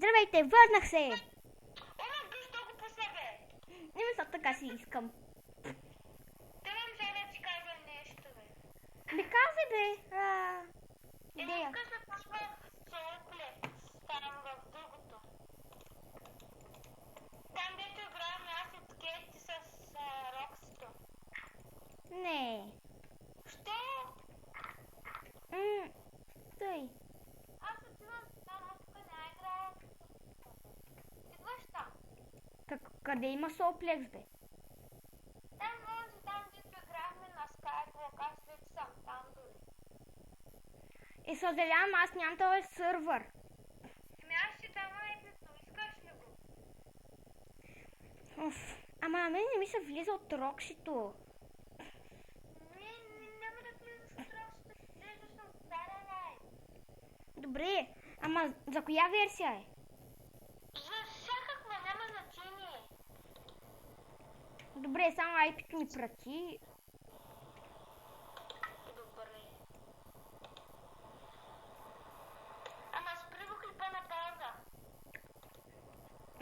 Здравейте, върнах се! Защо го поставя? Не мисля, така си искам. Тъм сега ти казва нещо, бе. Бе, казай, бе. Идея. Тук се пусва солоплет. Там в другото. Там дето играем аз и Кейти с Роксито. Не. Що? Тъй. Аз отивам там, а тук не играя. Идваш там. Къде има Солплекс, бе? Там може, там дето играхме на Skywalk, аз вече съм там дори. Съжалявам, аз нямам този сървър. Аз ще дам айпето, искаш ли го? Ама на мен не ми се влиза от Роксито. Няма да влизаш от Роксито, влизаш от стария лайф. Добре, ама за коя версия е? За всякаква няма значение. Добре, само IP-то ми прати. Добре. Ама спри го клипа на пауза.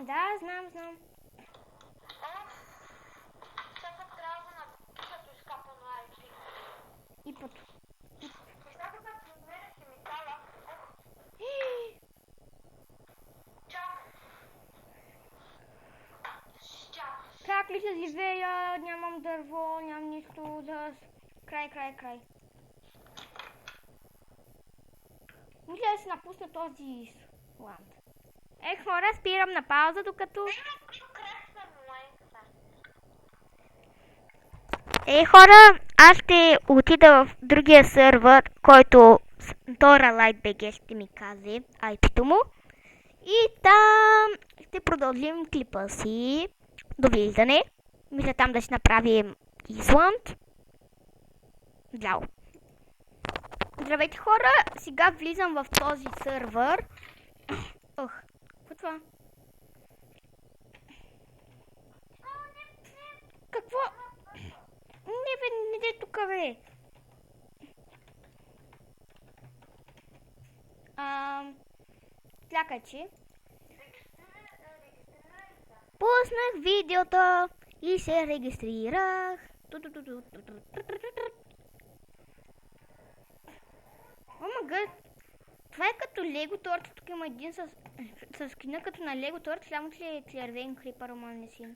Да, знам. Сега трябва да напишат изкапано IP. И път. Сега като намеря химикала. Чакай. Как ли се живея? Нямам дърво, нямам нищо да... Край. Мисля да се напусна този ланд. Хора, спирам на пауза, докато... Хора, аз ще отида в другия сървър, който Dora Light BG ще ми каза IP-то му. И там ще продължим клипа си. Довиждане. Мисля там да ще направим Исланд. Здрав. Здравейте, хора! Сега влизам в този сървър. Какво е това? Какво? Не дай тук, бе. Чакай. Пуснах видеото и се регистрирах. Омага, това е като Лего торт. Тук има един с скина като на Лего торт. Само че е червен крипър, ама не си.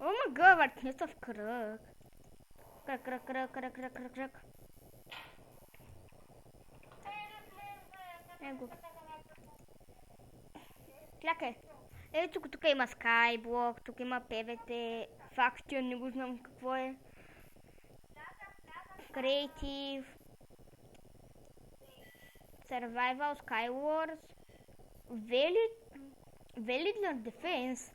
Омага, въртне са в кръг. Кръг. Его. Чакай. Ето тук има Skyblock, тук има PvP, Faction, не го знам какво е. Creative, Survival, Skywars, Valid Defense.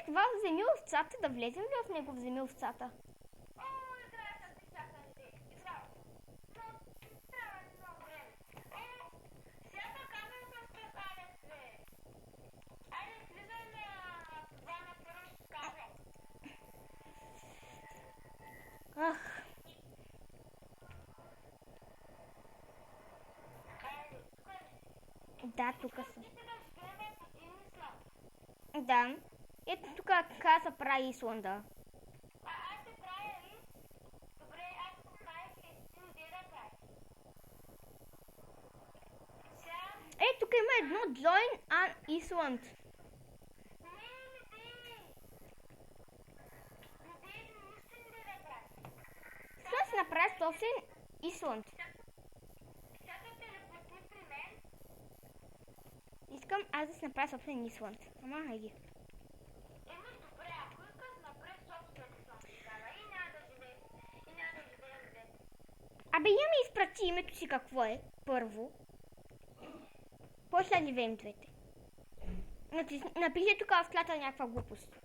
Това вземи овцата, да влезем ли в него вземи овцата? Да, тук съм. Да. Ето тук каза прави Исланда. Аз се правя ли? Добре, аз покажа си един да прави. Ето тук има едно Join an Island. Сега си направя собствен Исланд. Искам аз да си направя собствен Исланд. Ама хайде. Добре, ако искаш направи собствен Исланд, и няма да живеем. Абе, я ми изпрати името си какво е, първо. После да живеем двете. Напиши тук в тлата някаква глупост.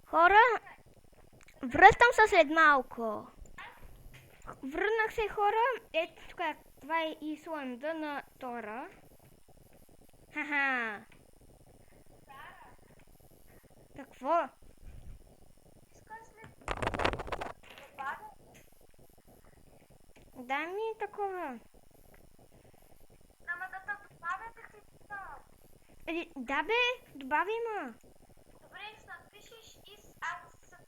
Хора, връщам се след малко. Върнах се, хора. Ето тук, това е Исланда на Тора. Ха-ха. Какво? Искаш ли добавя? Дай ми такова. Ама да те добавя да ти това. Да бе, добави ма. Добре, ще напишеш и аз съм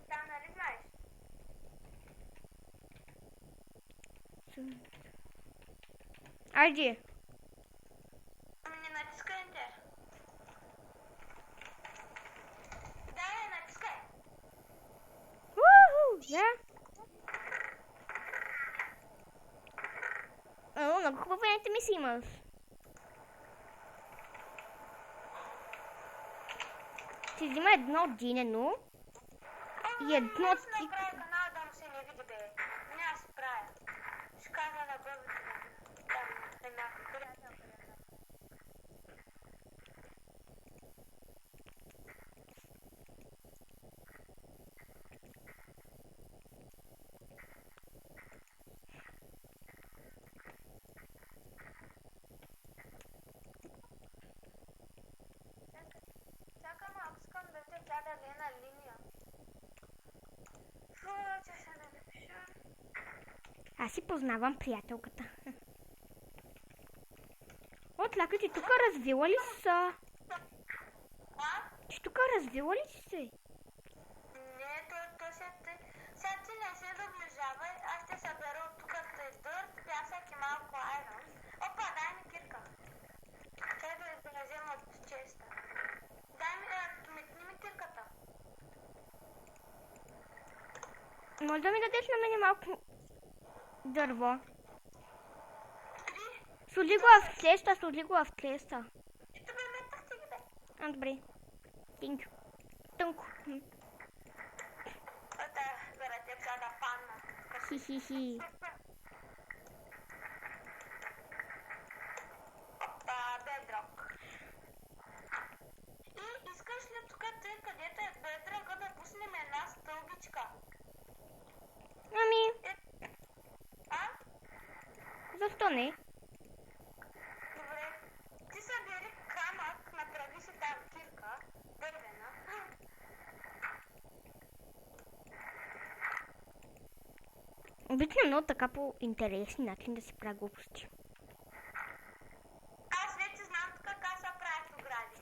там, нали знаеш? Айде. Ами не натискай Enter. Да, натискай. Уху, да. Много хубаво ми си имаш. Ще взима едно динено и едно Ще тик. направя канал да му се не види, бе. Не, аз правя. Ще кажа на българите. Там, една приятелка. Чакай малко, искам да те тя да е на линия. Че ще не напиша. Аз си познавам приятелката. От лака, ти тук развила ли са? А? Ти тук развила ли си се? Не, то ще те... Сега ти не се доближавай, аз ще събера от тук дърт, пясък и малко айрон. Опа, дай ми кирка. Чай да взема от честа. Дай ми, метни ми кирката. Може да ми дадеш на мене малко дърво? Сложи го в клеща, сложи го в клеща. Ето бе, метахте ги, бе. А, добре. Тинк. Тънко. Ота, горете, сега да падна. Хи-хи-хи. Опа, бедрок. И искаш ли тук тъй, където е бедрока, да пуснем една стълбичка? Ами, А? защо не? Добре. Ти събери камък, направи си там кирка, дървена. Обичам много така по интересни начин да си правя глупости. Аз вече знам как се правят огради.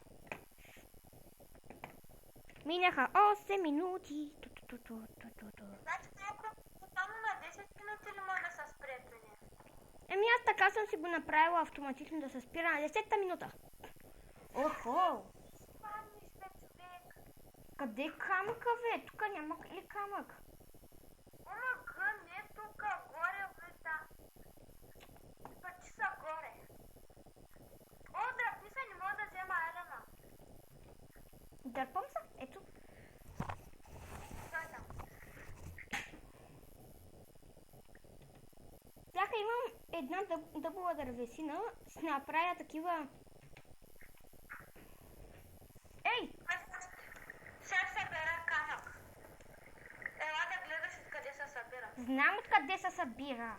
Минаха 8 минути. Значи колко? Само на 10 минути ли може да се спре до нея? Еми аз така съм си го направила автоматично да се спира на 10-та минута. Охо! Спаднеш бе, човек. Къде е камъка, бе? Тук няма ли камък? Омага, не тук, горе, влета. Пъти са горе. О, дръпни се, не мога да взема айрона. Дърпам се. Ето. Той там. Сега имам една дъбова дървесина. Ще направя такива... Ей! Сега събера камък. Ела да гледаш откъде се събира. Знам откъде се събира.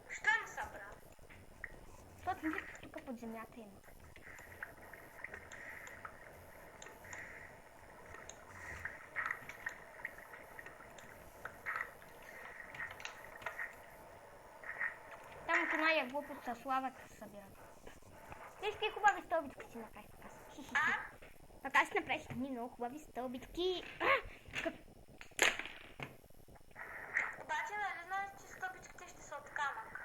Що не събра? Защото тук под земята има. Там по най глупост със славата се събира. Виж какви хубави стълбички си направих така. А? Така си направих едни много хубави стълбички. Обаче нали знаеш, че стълбичките ще са от камък?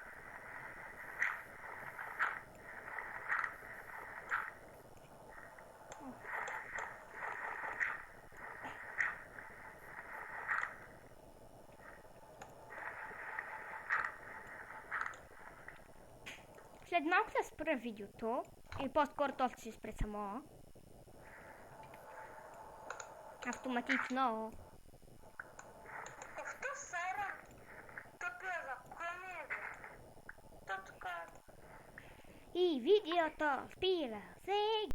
След малко се спра видеото. Или по-скоро то ще се спре само. Автоматично. Ох, то Сайран. Тото е за коми, бе. То тук. И видеото спира сега.